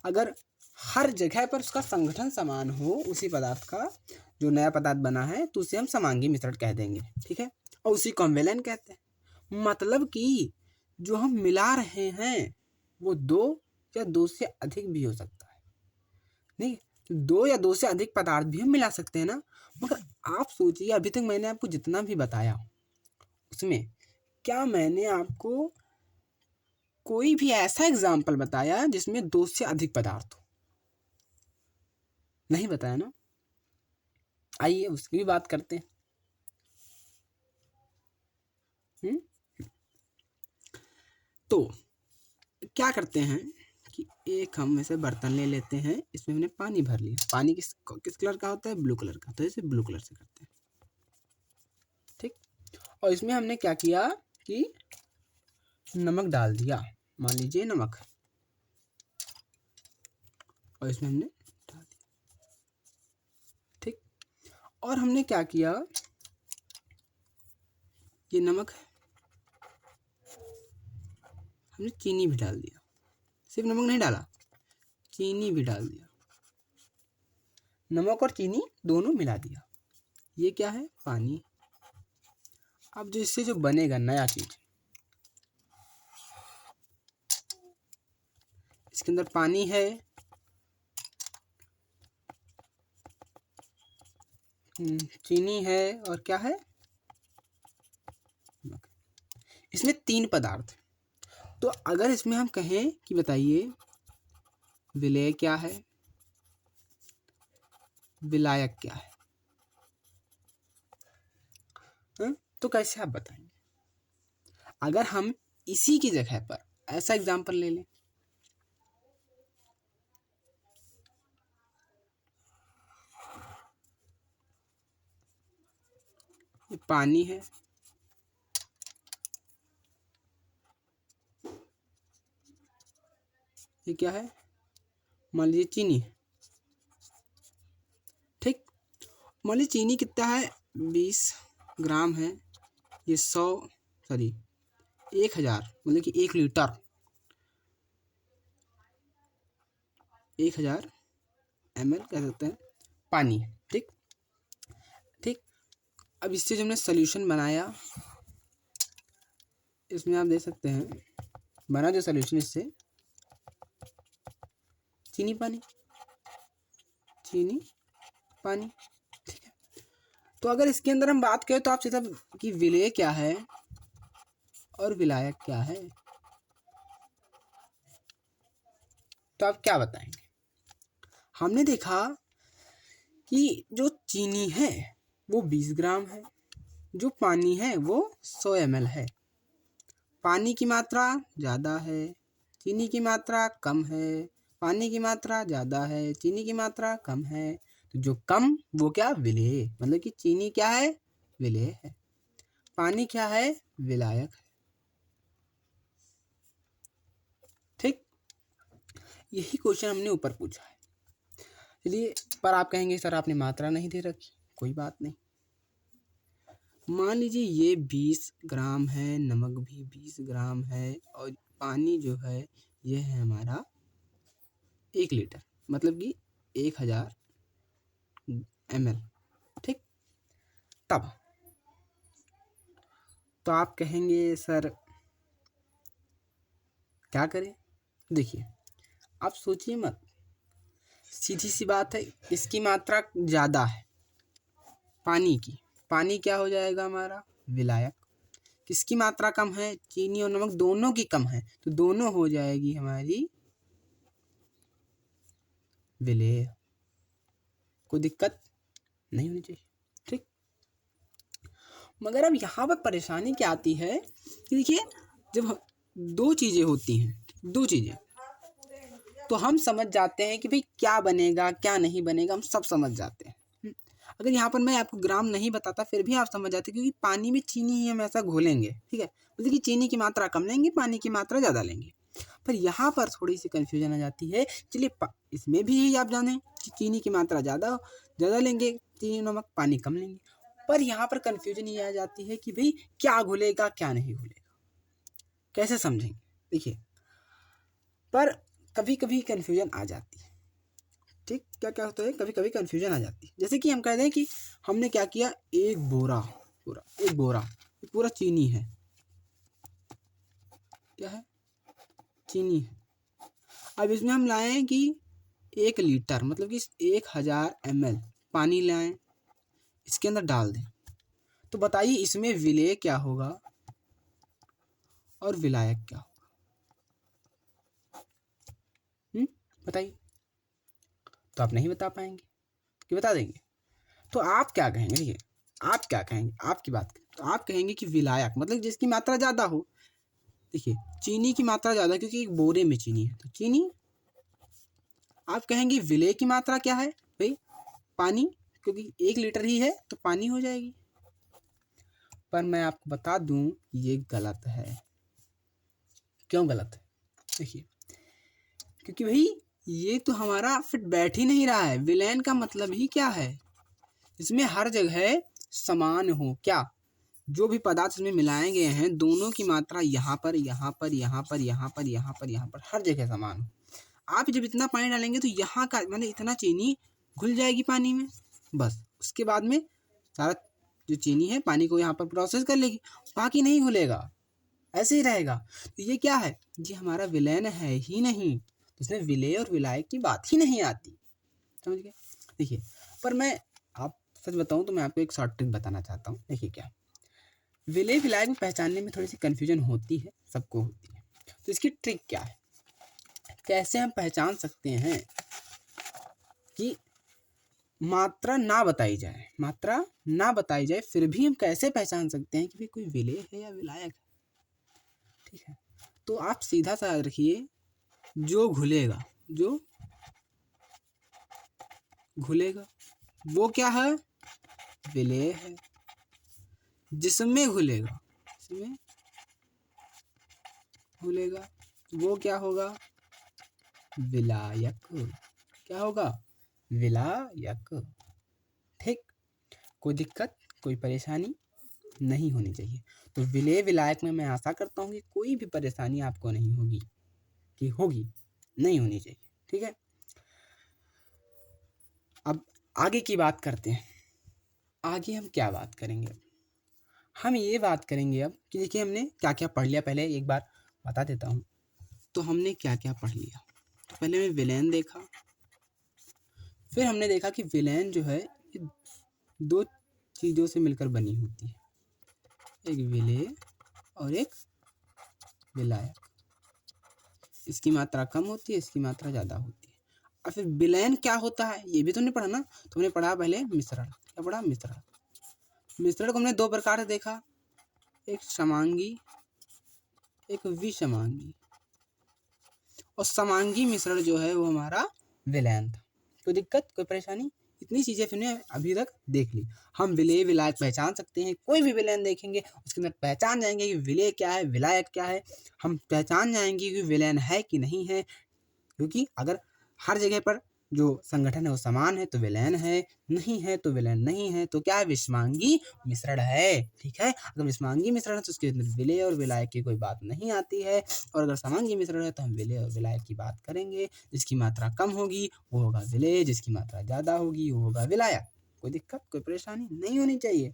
A: अगर हर जगह पर उसका संगठन समान हो, उसी पदार्थ का जो नया पदार्थ बना है, तो उसे हम समांगी मिश्रण कह देंगे, ठीक है। और उसी को हम विलयन कहते हैं। मतलब कि जो हम मिला रहे हैं वो दो या दो से अधिक भी हो सकता है, नहीं, दो या दो से अधिक पदार्थ भी हम मिला सकते हैं ना। मगर आप सोचिए, अभी तक मैंने आपको जितना भी बताया उसमें क्या मैंने आपको कोई भी ऐसा एग्जाम्पल बताया जिसमें दो से अधिक पदार्थ हो? नहीं बताया ना। आइए उसकी भी बात करते हैं। तो क्या करते हैं कि एक हम ऐसे बर्तन ले लेते हैं, इसमें हमने पानी भर लिया। पानी किस कलर का होता है, ब्लू कलर का, तो इसे ब्लू कलर से करते हैं, ठीक। और इसमें हमने क्या किया कि नमक डाल दिया, मान लीजिए नमक, और इसमें हमने डाल दिया। ठीक, और हमने क्या किया, ये नमक है, हमने चीनी भी डाल दिया, सिर्फ नमक नहीं डाला, चीनी भी डाल दिया, नमक और चीनी दोनों मिला दिया। ये क्या है, पानी। अब जो इससे जो बनेगा नया चीज, इसके अंदर पानी है, चीनी है, और क्या है, इसमें 3 पदार्थ। तो अगर इसमें हम कहें कि बताइए विलेय क्या है, विलायक क्या है, तो कैसे आप बताएंगे? अगर हम इसी की जगह पर ऐसा एग्जाम्पल ले लें, ये पानी है, ये क्या है, मान लीजिए चीनी है। ठीक, मान लीजिए चीनी कितना है, 20 ग्राम है, ये 1000 मतलब कि 1 लीटर, 1000 ml कह सकते हैं पानी। ठीक ठीक, अब इससे जो हमने सोल्यूशन बनाया, इसमें आप देख सकते हैं बना जो सोल्यूशन, इससे चीनी पानी, चीनी पानी। ठीक है, तो अगर इसके अंदर हम बात करें तो आप सीधा कि विलेय क्या है और विलायक क्या है, तो आप क्या बताएंगे? हमने देखा कि जो चीनी है वो 20 ग्राम है, जो पानी है वो 100 ml है। पानी की मात्रा ज़्यादा है, चीनी की मात्रा कम है, पानी की मात्रा ज़्यादा है, चीनी की मात्रा कम है। तो जो कम वो क्या, विलेय, मतलब कि चीनी क्या है, विलेय है, पानी क्या है, विलायक है। ठीक, यही क्वेश्चन हमने ऊपर पूछा है। चलिए, पर आप कहेंगे सर आपने मात्रा नहीं दे रखी, कोई बात नहीं। मान लीजिए ये 20 ग्राम है, नमक भी 20 ग्राम है, और पानी जो है ये है हमारा 1 लीटर, मतलब कि 1000 ml। ठीक, तब तो आप कहेंगे सर क्या करें? देखिए, आप सोचिए मत, सीधी सी बात है, इसकी मात्रा ज़्यादा है पानी की, पानी क्या हो जाएगा हमारा, विलायक। किसकी मात्रा कम है, चीनी और नमक दोनों की कम है, तो दोनों हो जाएगी हमारी विलेय। कोई दिक्कत नहीं होनी चाहिए। ठीक, मगर अब यहाँ पर परेशानी क्या आती है कि देखिए, जब 2 चीज़ें होती हैं, 2 चीज़ें, तो हम समझ जाते हैं कि भाई क्या बनेगा क्या नहीं बनेगा, हम सब समझ जाते हैं। अगर यहाँ पर मैं आपको ग्राम नहीं बताता फिर भी आप समझ जाते, क्योंकि पानी में चीनी ही हम ऐसा घोलेंगे। ठीक है, मतलब कि चीनी की मात्रा कम लेंगे, पानी की मात्रा ज़्यादा लेंगे। पर यहाँ पर थोड़ी सी कन्फ्यूजन आ जाती है। चलिए, इसमें भी यही आप जानें कि चीनी की मात्रा ज़्यादा लेंगे, चीनी नमक, पानी कम लेंगे। पर यहाँ पर कन्फ्यूजन ये आ जाती है कि भाई क्या घुलेगा क्या नहीं घुलेगा, कैसे समझेंगे? देखिए, पर कभी कभी कन्फ्यूजन आ जाती है। ठीक, क्या क्या होता है, कभी कभी कन्फ्यूजन आ जाती है। जैसे कि हम कह दें कि हमने क्या किया, एक बोरा पूरा चीनी है, क्या है, चीनी है। अब इसमें हम लाएं कि 1 लीटर, मतलब कि 1000 ml पानी लाएं, इसके अंदर डाल दें, तो बताइए इसमें विलेय क्या होगा और विलायक क्या होगा? बताइए। तो आप नहीं बता पाएंगे कि बता देंगे, तो आप क्या कहेंगे? देखिए, आप क्या कहेंगे, आपकी बात करें तो आप कहेंगे कि विलायक मतलब जिसकी मात्रा ज़्यादा हो। देखिए, चीनी की मात्रा ज़्यादा, क्योंकि एक बोरे में चीनी है तो चीनी। आप कहेंगे विलेय की मात्रा क्या है भाई, पानी, क्योंकि 1 लीटर ही है तो पानी हो जाएगी। पर मैं आपको बता दूं ये गलत है। क्यों गलत है? देखिए, क्योंकि भाई ये तो हमारा फिट बैठ ही नहीं रहा है। विलेन का मतलब ही क्या है, इसमें हर जगह समान हो। क्या, जो भी पदार्थ इसमें मिलाए गए हैं दोनों की मात्रा यहाँ पर, यहाँ पर, यहाँ पर, यहाँ पर, यहाँ पर, यहाँ पर, हर जगह समान हो। आप जब इतना पानी डालेंगे तो यहाँ का मतलब इतना चीनी घुल जाएगी पानी में, बस उसके बाद में सारा जो चीनी है पानी को यहाँ पर प्रोसेस कर लेगी, बाकी नहीं घुलेगा, ऐसे ही रहेगा। तो ये क्या है, ये हमारा विलेन है ही नहीं, तो इसमें विलेय और विलायक की बात ही नहीं आती, समझ गए। देखिए, पर मैं आप सच बताऊं तो मैं आपको एक शॉर्ट ट्रिक बताना चाहता हूँ। देखिए, क्या विलेय विलायक में पहचानने में थोड़ी सी कन्फ्यूजन होती है, सबको होती है। तो इसकी ट्रिक क्या है, कैसे हम पहचान सकते हैं कि मात्रा ना बताई जाए, मात्रा ना बताई जाए फिर भी हम कैसे पहचान सकते हैं कि भाई कोई विलेय है या विलायक है। ठीक है, तो आप सीधा सा याद रखिए, जो घुलेगा, जो घुलेगा वो क्या है, विलेय है। जिसमें घुलेगा, जिसमें घुलेगा वो क्या होगा, विलायक। क्या होगा, विलायक। ठीक, कोई दिक्कत, कोई परेशानी नहीं होनी चाहिए। तो विलेय विलायक में मैं आशा करता हूँ कि कोई भी परेशानी आपको नहीं होगी, कि होगी नहीं होनी चाहिए। ठीक है, अब आगे की बात करते हैं। आगे हम क्या बात करेंगे, हम ये बात करेंगे अब कि देखिए हमने क्या क्या पढ़ लिया, पहले एक बार बता देता हूँ। तो हमने क्या क्या पढ़ लिया, तो पहले हमने विलेन देखा, फिर हमने देखा कि विलेन जो है ये दो चीज़ों से मिलकर बनी होती है, एक विलेय और एक विलायक। इसकी मात्रा कम होती है, इसकी मात्रा ज़्यादा होती है। और फिर विलेन क्या होता है ये भी तो नहीं पढ़ा ना, तो हमने पढ़ा पहले मिश्रण। क्या पढ़ा, मिश्रण। मिश्रण को हमने दो प्रकार से देखा, एक समांगी, एक विषमांगी। और समांगी मिश्रण जो है वो हमारा विलेन था। कोई दिक्कत, कोई परेशानी, इतनी चीज़ें फिर अभी तक देख ली। हम विलेय विलायक पहचान सकते हैं, कोई भी विलेन देखेंगे उसके अंदर पहचान जाएंगे कि विलेय क्या है, विलायक क्या है। हम पहचान जाएंगे कि विलेन है कि नहीं है, क्योंकि अगर हर जगह पर जो संगठन है वो समान है तो विलेन है, नहीं है तो विलेन नहीं है, तो क्या है, विषमांगी मिश्रण है। ठीक है, अगर विषमांगी मिश्रण है तो उसके अंदर विलेय और विलायक की कोई बात नहीं आती है, और अगर समांगी मिश्रण है तो हम विलेय और विलायक की बात करेंगे। जिसकी मात्रा कम होगी वो होगा विलेय, जिसकी मात्रा ज़्यादा होगी वो होगा विलायक। कोई दिक्कत, कोई परेशानी नहीं होनी चाहिए।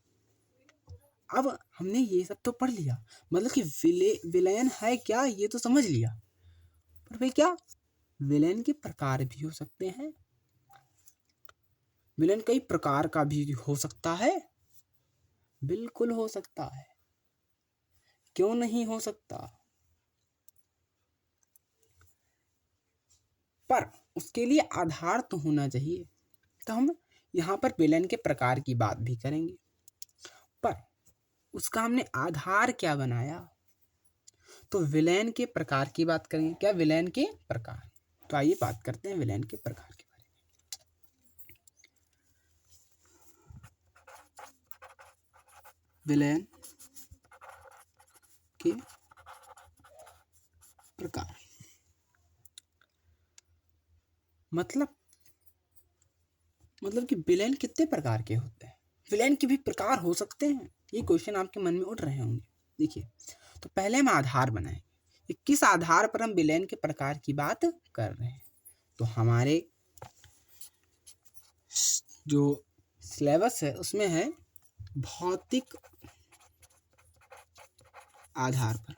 A: अब हमने ये सब तो पढ़ लिया, मतलब कि विलेन है क्या ये तो समझ लिया, पर भाई क्या विलेन के प्रकार भी हो सकते हैं, विलेन कई प्रकार का भी हो सकता है, बिल्कुल हो सकता है, क्यों नहीं हो सकता। पर उसके लिए आधार तो होना चाहिए। तो हम यहाँ पर विलेन के प्रकार की बात भी करेंगे, पर उसका हमने आधार क्या बनाया, तो विलेन के प्रकार की बात करेंगे। क्या, विलेन के प्रकार। तो आइए बात करते हैं विलेन के प्रकार के बारे में। विलेन के प्रकार मतलब कि विलेन कितने प्रकार के होते हैं, विलेन के भी प्रकार हो सकते हैं, ये क्वेश्चन आपके मन में उठ रहे होंगे। देखिए, तो पहले हम आधार बनाएं कि किस आधार पर हम विलेन के प्रकार की बात कर रहे हैं। तो हमारे जो सिलेबस है उसमें है भौतिक आधार पर।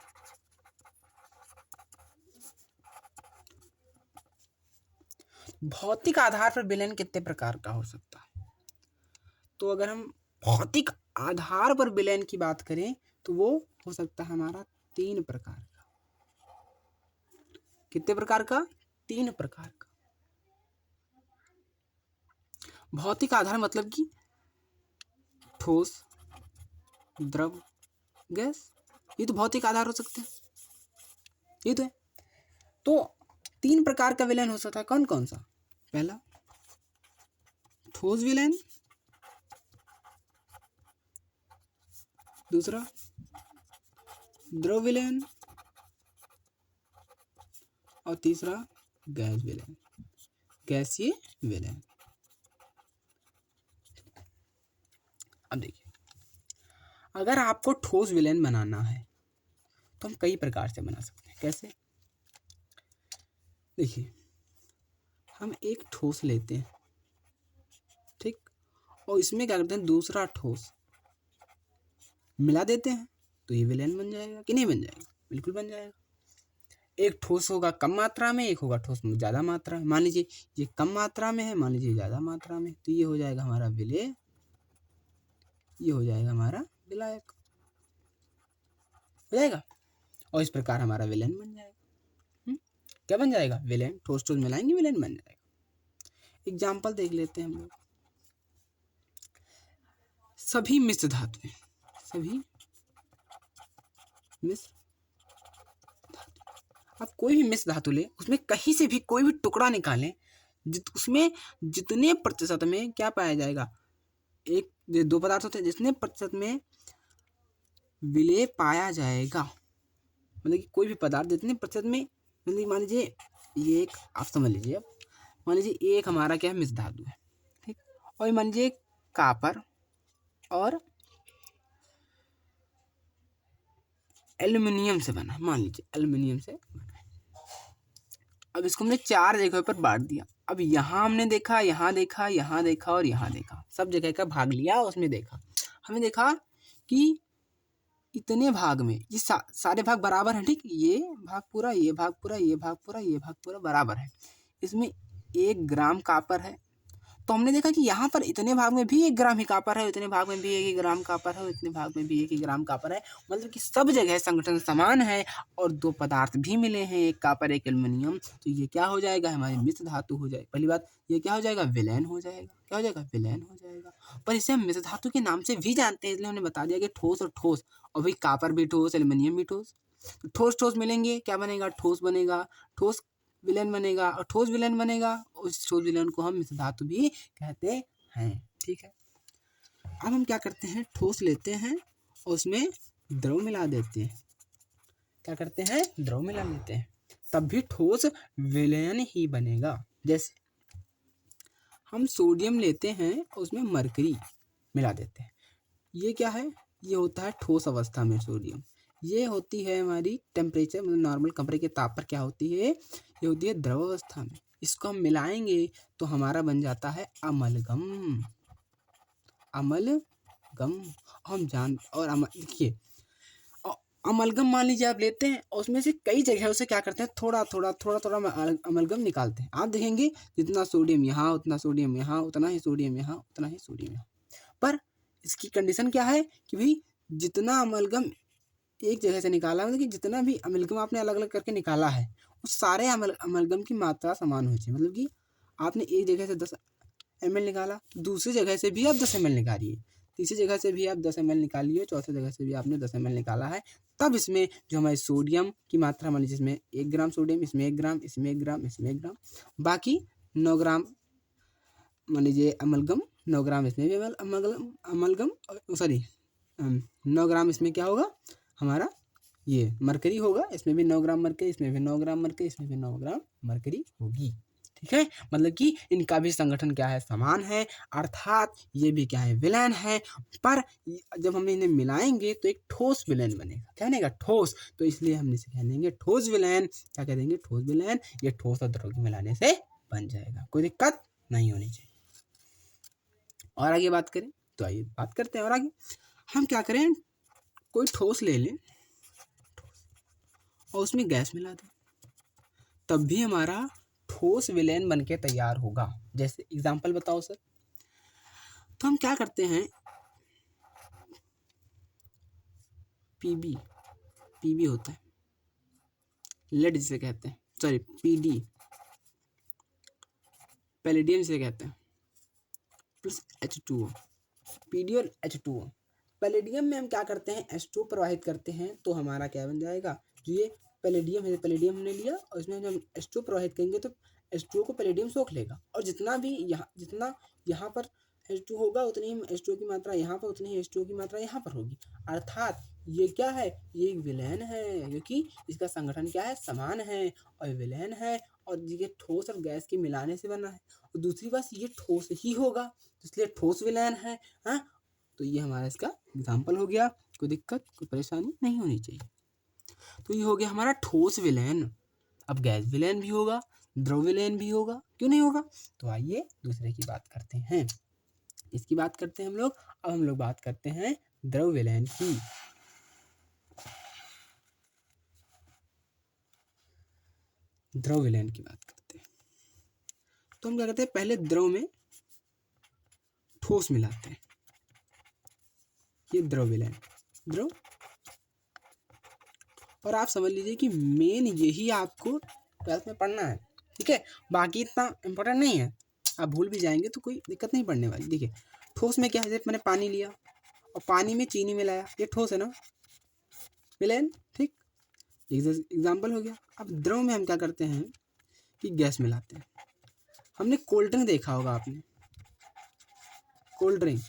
A: भौतिक आधार पर विलेन कितने प्रकार का हो सकता है, तो अगर हम भौतिक आधार पर विलेन की बात करें तो वो हो सकता है हमारा 3 प्रकार का। कितने प्रकार का, 3 प्रकार का। भौतिक आधार मतलब कि ठोस, द्रव, गैस, ये तो भौतिक आधार हो सकते हैं, ये तो है। तो 3 प्रकार का विलेन हो सकता है, कौन कौन सा, पहला ठोस विलेन, दूसरा द्रव विलेन, और तीसरा गैस विलेन, गैसीय विलेन। अब देखिए, अगर आपको ठोस विलेन बनाना है तो हम कई प्रकार से बना सकते हैं। कैसे? देखिए, हम एक ठोस लेते हैं, ठीक, और इसमें क्या करते हैं, दूसरा ठोस मिला देते हैं, तो ये विलेन बन जाएगा कि नहीं बन जाएगा? बिल्कुल बन जाएगा। एक ठोस होगा कम मात्रा में, एक होगा ठोस ज़्यादा मात्रा में। मान लीजिए ये कम मात्रा में है, मान लीजिए ज़्यादा मात्रा में, तो ये हो जाएगा हमारा विलेय, ये हो जाएगा हमारा विलायक, हो जाएगा। और इस प्रकार हमारा विलेन बन जाएगा। क्या बन जाएगा? विलेन। ठोस ठोस मिलाएंगे, विलेन बन जाएगा। एग्जाम्पल देख लेते हैं हम लोग। सभी मिश्र धातुएं, सभी मिश्र धातु, आप कोई भी मिश्र धातु ले, उसमें कहीं से भी कोई भी टुकड़ा निकालें, उसमें जितने प्रतिशत में क्या पाया जाएगा, एक दो पदार्थ होते हैं, जितने प्रतिशत में विलेय पाया जाएगा, मतलब कि कोई भी पदार्थ जितने प्रतिशत में, मतलब मान लीजिए ये एक, आप समझ लीजिए, अब मान लीजिए एक हमारा क्या है, मिश्र धातु है, ठीक, और मान लीजिए कॉपर और एल्युमिनियम से बना, मान लीजिए एल्युमिनियम से बना है। अब इसको हमने 4 जगहों पर बांट दिया। अब यहाँ हमने देखा, यहाँ देखा, यहाँ देखा और यहाँ देखा, सब जगह का भाग लिया, उसमें देखा, हमें देखा कि इतने भाग में ये सारे भाग बराबर हैं, ठीक, ये भाग पूरा, ये भाग पूरा, ये भाग पूरा, ये भाग पूरा बराबर है। इसमें 1 ग्राम कॉपर है, तो हमने देखा कि यहाँ पर इतने भाग में भी 1 ग्राम ही कॉपर है, इतने भाग में भी 1 ग्राम कॉपर है, इतने भाग में भी 1 ग्राम कॉपर है, मतलब कि सब जगह संगठन समान है और 2 पदार्थ भी मिले हैं, एक कॉपर एक एल्युमिनियम, तो ये क्या हो जाएगा, हमारी मिश्र धातु हो जाएगी। पहली बात, ये क्या हो जाएगा, विलेन हो जाएगा। क्या हो जाएगा? विलेन हो जाएगा। पर इसे हम मिश्र धातु के नाम से भी जानते हैं, इसलिए हमने बता दिया कि ठोस और ठोस, और भाई कॉपर भी ठोस, एल्युमिनियम भी ठोस, तो ठोस ठोस मिलेंगे, क्या बनेगा, ठोस बनेगा, ठोस विलेन बनेगा, और ठोस विलेन बनेगा, उस ठोस विलेन को हम मिश्र धातु भी कहते हैं, ठीक है। अब हम क्या करते हैं, ठोस लेते हैं और उसमें द्रव मिला देते हैं। क्या करते हैं? द्रव मिला लेते हैं, तब भी ठोस विलेन ही बनेगा। जैसे हम सोडियम लेते हैं और उसमें मरकरी मिला देते हैं, ये क्या है, ये होता है ठोस अवस्था में सोडियम, ये होती है हमारी टेम्परेचर, मतलब नॉर्मल कमरे के ताप पर क्या होती है, ये होती है द्रव अवस्था में। इसको हम मिलाएंगे तो हमारा बन जाता है अमलगम, अमलगम। हम जान और देखिए, अमलगम मान लीजिए आप लेते हैं और उसमें से कई जगह से क्या करते हैं, थोड़ा थोड़ा थोड़ा थोड़ा अमलगम निकालते हैं। आप देखेंगे जितना सोडियम यहाँ, उतना सोडियम यहाँ, उतना ही सोडियम यहाँ, उतना ही सोडियम यहाँ। पर इसकी कंडीशन क्या है कि भाई जितना अमलगम एक जगह से निकाला, मतलब कि जितना भी अमलगम आपने अलग अलग करके निकाला है, उस सारे अमलगम की मात्रा समान होनी चाहिए। मतलब कि आपने एक जगह से 10 ml निकाला, दूसरी जगह से भी आप 10 ml निकालिए, तीसरी जगह से भी आप 10 ml निकालिए, चौथी जगह से भी आपने 10 ml निकाला है, तब इसमें जो हमारे सोडियम की मात्रा, मान लीजिए इसमें 1 ग्राम सोडियम, इसमें 1 ग्राम, इसमें 1 ग्राम, इसमें 1 ग्राम, बाकी 9 ग्राम मान लीजिए अमलगम, 9 ग्राम इसमें भी अमलगम, सॉरी 9 ग्राम इसमें क्या होगा, हमारा ये मरकरी होगा, इसमें भी 9 ग्राम मरकरी, इसमें भी 9 ग्राम मरकरी, इसमें भी 9 ग्राम मरकरी होगी, ठीक है। मतलब कि इनका भी संगठन क्या है, समान है, अर्थात ये भी क्या है, विलेन है। पर जब हम इन्हें मिलाएंगे तो एक ठोस विलेन बनेगा। क्या बनेगा? ठोस। तो इसलिए हम इसे कह देंगे ठोस विलेन। क्या कह देंगे? ठोस विलेन। ये ठोस और द्रव के मिलाने से बन जाएगा, कोई दिक्कत नहीं होनी चाहिए। और आगे बात करें तो आइए बात करते हैं और आगे। हम क्या करें, कोई ठोस ले लें और उसमें गैस मिला दें, तब भी हमारा ठोस विलेन बन के तैयार होगा। जैसे एग्जांपल बताओ सर। तो हम क्या करते हैं, पीबी होता है, लेड जिसे कहते हैं, सॉरी पीडी पैलेडियम जिसे कहते हैं, प्लस H2O, पीडी और H2O। पैलेडियम में हम क्या करते हैं, H2O प्रवाहित करते हैं, तो हमारा क्या बन जाएगा, जो ये पैलेडियम है, पैलेडियम हमने लिया और इसमें जब H2O प्रवाहित करेंगे तो H2O को पैलेडियम सोख लेगा, और जितना भी जितना यहाँ पर H2 होगा उतनी ही H2O की मात्रा यहाँ पर, उतनी ही H2O की मात्रा यहाँ पर होगी। अर्थात ये क्या है, ये एक विलयन है, क्योंकि इसका संगठन क्या है, समान है और विलयन है, और ये ठोस और गैस के मिलाने से बना है। और दूसरी बात, ये ठोस ही होगा, इसलिए ठोस विलयन है। हाँ, तो ये हमारा इसका एग्जाम्पल हो गया। कोई दिक्कत, कोई परेशानी नहीं होनी चाहिए। तो ये हो गया हमारा ठोस विलयन। अब गैस विलयन भी होगा, द्रव विलयन भी होगा, क्यों नहीं होगा। तो आइए दूसरे की बात करते हैं, इसकी बात करते हैं हम लोग। अब हम लोग बात करते हैं द्रव विलयन की। द्रव विलयन की बात करते हैं तो हम क्या करते हैं, पहले द्रव में ठोस मिलाते हैं, ये द्रव विलयन, द्रव। और आप समझ लीजिए कि मेन यही आपको 12th में पढ़ना है, ठीक है। बाकी इतना इम्पोर्टेंट नहीं है, आप भूल भी जाएंगे तो कोई दिक्कत नहीं पड़ने वाली। देखिए ठोस में क्या है, जैसे मैंने पानी लिया और पानी में चीनी मिलाया, ये ठोस है ना, विलयन, ठीक, एग्जाम्पल हो गया। अब द्रव में हम क्या करते हैं कि गैस मिलाते हैं। हमने कोल्ड ड्रिंक देखा होगा आपने, कोल्ड ड्रिंक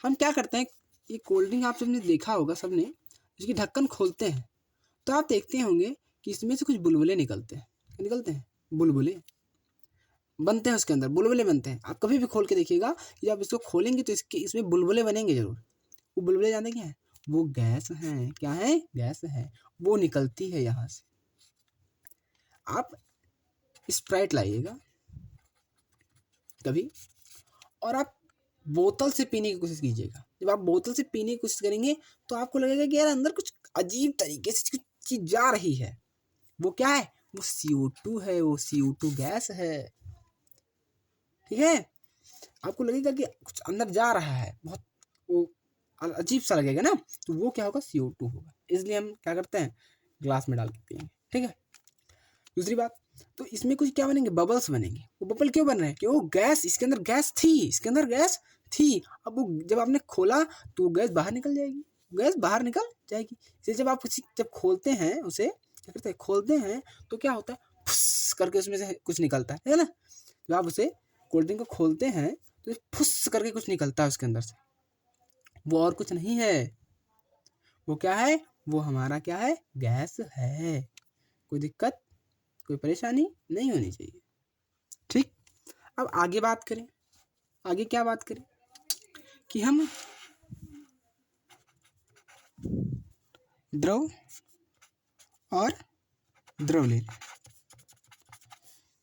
A: हम क्या करते हैं, ये कोल्ड ड्रिंक आप सबने देखा होगा, सबने इसकी ढक्कन खोलते हैं तो आप देखते होंगे कि इसमें से कुछ बुलबुले निकलते हैं, बुलबुले बनते हैं, उसके अंदर बुलबुले बनते हैं। आप कभी भी खोल के देखिएगा कि जब इसको खोलेंगे तो इसमें बुलबुले बनेंगे जरूर। वो बुलबुले जानते क्या है, वो गैस है। क्या है, गैस है, वो निकलती है यहाँ से। आप स्प्राइट लाइएगा कभी और आप बोतल से पीने की कोशिश कीजिएगा। जब आप बोतल से पीने की कोशिश करेंगे तो आपको लगेगा कि यार अंदर कुछ अजीब तरीके से कुछ चीज जा रही है। वो क्या है, वो CO2 है, वो CO2 गैस है, ठीक है। आपको लगेगा कि कुछ अंदर जा रहा है, बहुत वो अजीब सा लगेगा ना, तो वो क्या होगा, CO2 होगा। इसलिए हम क्या करते हैं, ग्लास में डाल के पिएंगे, ठीक है। दूसरी बात, तो इसमें कुछ क्या बनेंगे, बबल्स बनेंगे। वो बबल क्यों बन रहे हैं, कि वो गैस, इसके अंदर गैस थी, इसके अंदर गैस थी। अब वो जब आपने खोला तो वो गैस बाहर निकल जाएगी, गैस बाहर निकल जाएगी। इसलिए जब आप जब खोलते हैं उसे, क्या करते हैं, खोलते हैं तो क्या होता है, फुस करके उसमें से कुछ निकलता है ना। जब आप उसे कोल्ड ड्रिंक को खोलते हैं तो फुस करके कुछ निकलता है उसके अंदर से, वो और कुछ नहीं है, वो क्या है, वो हमारा क्या है, गैस है। कोई दिक्कत, कोई परेशानी नहीं होनी चाहिए, ठीक। अब आगे बात करें, आगे क्या बात करें कि हम द्रव और द्रव ले लें।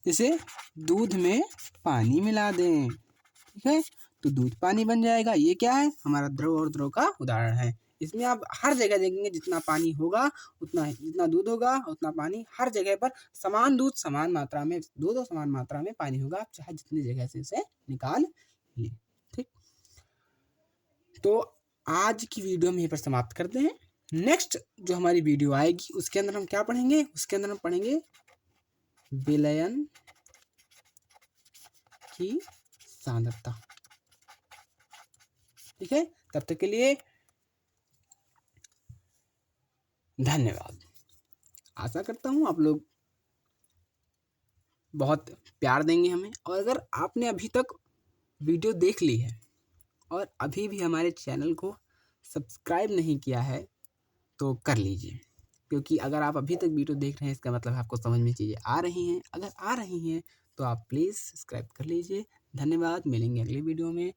A: जैसे दूध में पानी मिला दें, ठीक है, तो दूध पानी बन जाएगा। ये क्या है, हमारा द्रव और द्रव का उदाहरण है। इसमें आप हर जगह देखेंगे जितना पानी होगा उतना, जितना दूध होगा उतना पानी, हर जगह पर समान दूध समान मात्रा में, दूध और समान मात्रा में पानी होगा, आप चाहे जितनी जगह से इसे निकाल लें, ठीक। तो आज की वीडियो हम यहीं पर समाप्त करते हैं। नेक्स्ट जो हमारी वीडियो आएगी उसके अंदर हम क्या पढ़ेंगे, उसके अंदर हम पढ़ेंगे विलयन की सांद्रता, ठीक है। तब तक के लिए धन्यवाद। आशा करता हूँ आप लोग बहुत प्यार देंगे हमें, और अगर आपने अभी तक वीडियो देख ली है और अभी भी हमारे चैनल को सब्सक्राइब नहीं किया है तो कर लीजिए, क्योंकि अगर आप अभी तक वीडियो देख रहे हैं इसका मतलब आपको समझ में चीज़ें आ रही हैं। अगर आ रही हैं तो आप प्लीज़ सब्सक्राइब कर लीजिए। धन्यवाद, मिलेंगे अगली वीडियो में।